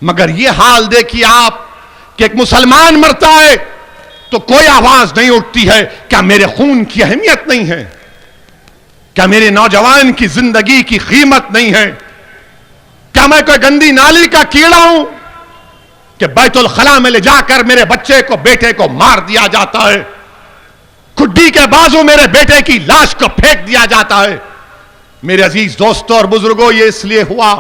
मगर यह हाल देखिए आप कि एक मुसलमान मरता है तो कोई आवाज नहीं उठती है। क्या मेरे खून की अहमियत नहीं है? क्या मेरे नौजवान की जिंदगी की कीमत नहीं है? क्या मैं कोई गंदी नाली का कीड़ा हूं कि बैतुल खला में ले जाकर मेरे बच्चे को, बेटे को मार दिया जाता है? खुड्डी के बाजू मेरे बेटे की लाश को फेंक दिया जाता है। मेरे अजीज दोस्तों और बुजुर्गों, यह इसलिए हुआ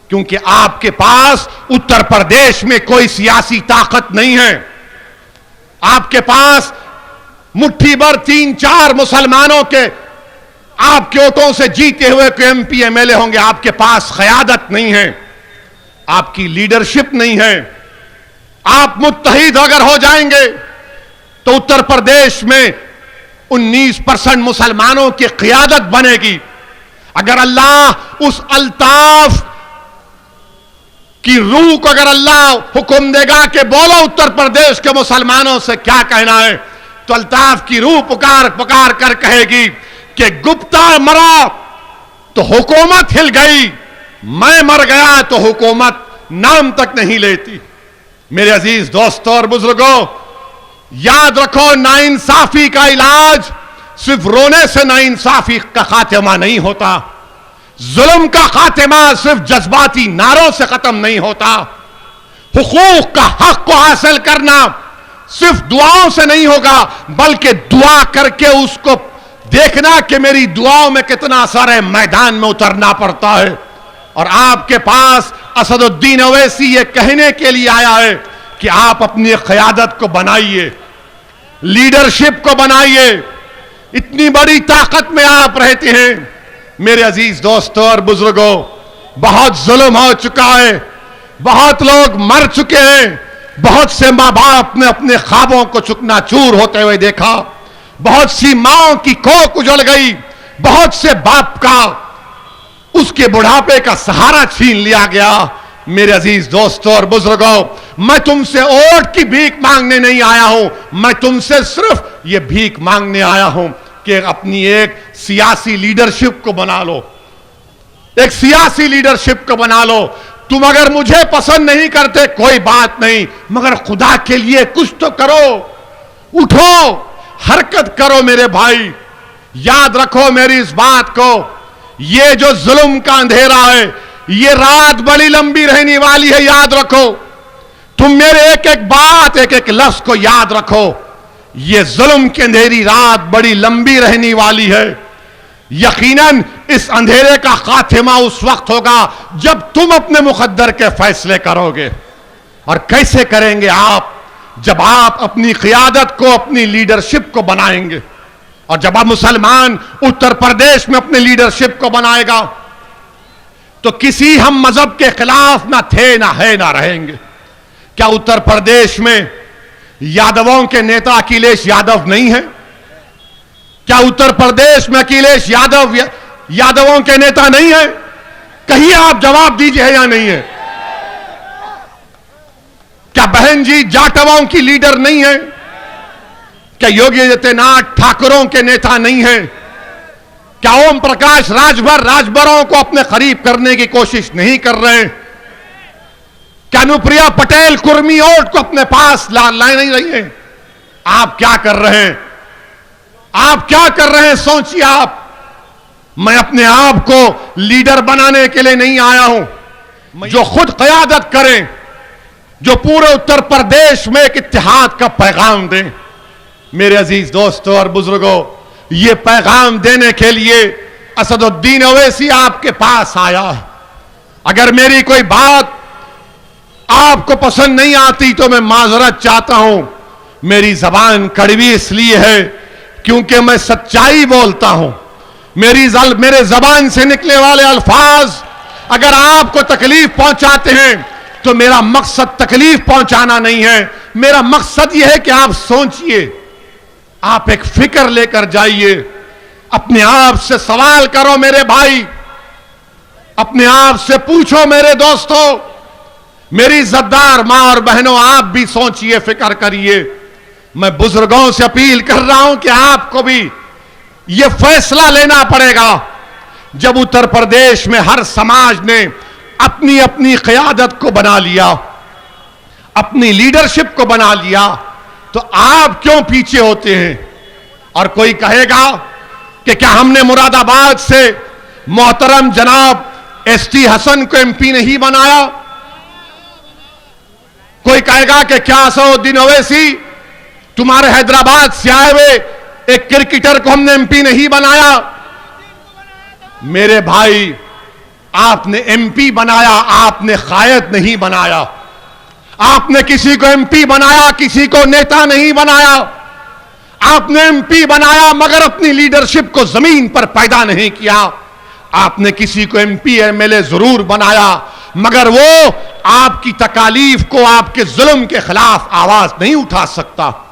क्योंकि आपके पास उत्तर प्रदेश में कोई सियासी ताकत नहीं है। आपके पास मुट्ठी भर 3-4 मुसलमानों के आपके वोटों से जीते हुए कोई एमपी एमएलए होंगे। आपके पास क़यादत नहीं है, आपकी लीडरशिप नहीं है। आप मुत्तहिद अगर हो जाएंगे तो उत्तर प्रदेश में 19% मुसलमानों की क़यादत बनेगी। अगर अल्लाह उस अल्ताफ की रूह को अगर अल्लाह हुक्म देगा कि बोलो उत्तर प्रदेश के मुसलमानों से क्या कहना है, तो अल्ताफ की रूह पुकार पुकार कर कहेगी कि गुप्ता मरा तो हुकूमत हिल गई, मैं मर गया तो हुकूमत नाम तक नहीं लेती। मेरे अजीज दोस्तों और बुजुर्गों, याद रखो, नाइंसाफी का इलाज सिर्फ रोने से नाइंसाफी का खात्मा नहीं होता। जुल्म का खात्मा सिर्फ जज्बाती नारों से खत्म नहीं होता। हुकूक का हक को हासिल करना सिर्फ दुआओं से नहीं होगा, बल्कि दुआ करके उसको देखना कि मेरी दुआओं में कितना असर है, मैदान में उतरना पड़ता है। और आपके पास असदुद्दीन ओवैसी ये कहने के लिए आया है कि आप अपनी क़यादत को बनाइए, लीडरशिप को बनाइए। इतनी बड़ी ताकत में आप रहते हैं। मेरे अजीज दोस्तों और बुजुर्गों, बहुत जुल्म हो चुका है, बहुत लोग मर चुके हैं, बहुत से माँ बाप ने अपने ख्वाबों को चुकनाचूर होते हुए देखा, बहुत सी माओं की कोख उजड़ गई, बहुत से बाप का उसके बुढ़ापे का सहारा छीन लिया गया। मेरे अजीज दोस्तों और बुजुर्गों, मैं तुमसे वोट की भीख मांगने नहीं आया हूं, मैं तुमसे सिर्फ ये भीख मांगने आया हूं कि अपनी एक सियासी लीडरशिप को बना लो, एक सियासी लीडरशिप को बना लो। तुम अगर मुझे पसंद नहीं करते कोई बात नहीं, मगर खुदा के लिए कुछ तो करो, उठो, हरकत करो। मेरे भाई, याद रखो मेरी इस बात को, ये जो जुल्म का अंधेरा है, ये रात बड़ी लंबी रहने वाली है। याद रखो, तुम मेरे एक एक बात, एक एक लफ्ज को याद रखो। ये जुल्म की अंधेरी रात बड़ी लंबी रहने वाली है। यकीनन इस अंधेरे का खात्मा उस वक्त होगा जब तुम अपने मुकद्दर के फैसले करोगे। और कैसे करेंगे आप? जब आप अपनी क़यादत को, अपनी लीडरशिप को बनाएंगे। और जब आप मुसलमान उत्तर प्रदेश में अपने लीडरशिप को बनाएगा तो किसी हम मजहब के खिलाफ ना थे, ना है, ना रहेंगे। क्या उत्तर प्रदेश में यादवों के नेता अखिलेश यादव नहीं है? क्या उत्तर प्रदेश में अखिलेश यादव यादवों के नेता नहीं है? कहिए, आप जवाब दीजिए, है या नहीं है? क्या बहन जी जाटवों की लीडर नहीं है? क्या योगी आदित्यनाथ ठाकुरों के नेता नहीं है? क्या ओम प्रकाश राजभरों को अपने करीब करने की कोशिश नहीं कर रहे हैं? क्या अनुप्रिया पटेल कुर्मी वोट को अपने पास ला नहीं रही है? आप क्या कर रहे हैं? आप क्या कर रहे हैं? सोचिए आप। मैं अपने आप को लीडर बनाने के लिए नहीं आया हूं, जो खुद क़यादत करें, जो पूरे उत्तर प्रदेश में एक इत्तेहाद का पैगाम दें। मेरे अजीज दोस्तों और बुजुर्गों, ये पैगाम देने के लिए असदुद्दीन ओवैसी आपके पास आया। अगर मेरी कोई बात आपको पसंद नहीं आती तो मैं माजरत चाहता हूं। मेरी जबान कड़वी इसलिए है क्योंकि मैं सच्चाई बोलता हूं। मेरे जबान से निकले वाले अल्फाज अगर आपको तकलीफ पहुंचाते हैं तो मेरा मकसद तकलीफ पहुंचाना नहीं है। मेरा मकसद यह है कि आप सोचिए, आप एक फिक्र लेकर जाइए, अपने आप से सवाल करो मेरे भाई, अपने आप से पूछो मेरे दोस्तों, मेरी इज्जतदार मां और बहनों, आप भी सोचिए, फिक्र करिए। मैं बुजुर्गों से अपील कर रहा हूं कि आपको भी यह फैसला लेना पड़ेगा। जब उत्तर प्रदेश में हर समाज ने अपनी अपनी अपनी क़यादत को बना लिया, अपनी लीडरशिप को बना लिया, तो आप क्यों पीछे होते हैं? और कोई कहेगा कि क्या हमने मुरादाबाद से मोहतरम जनाब एसटी हसन को एमपी नहीं बनाया? कोई कहेगा कि क्या असदुद्दीन ओवैसी तुम्हारे हैदराबाद से आए हुए एक क्रिकेटर को हमने एमपी नहीं बनाया? मेरे भाई, आपने एमपी बनाया, आपने कायद नहीं बनाया। आपने किसी को एमपी बनाया, किसी को नेता नहीं बनाया। आपने एमपी बनाया मगर अपनी लीडरशिप को जमीन पर पैदा नहीं किया। आपने किसी को एमपी एमएलए जरूर बनाया मगर वो आपकी तकालीफ को, आपके जुल्म के खिलाफ आवाज नहीं उठा सकता।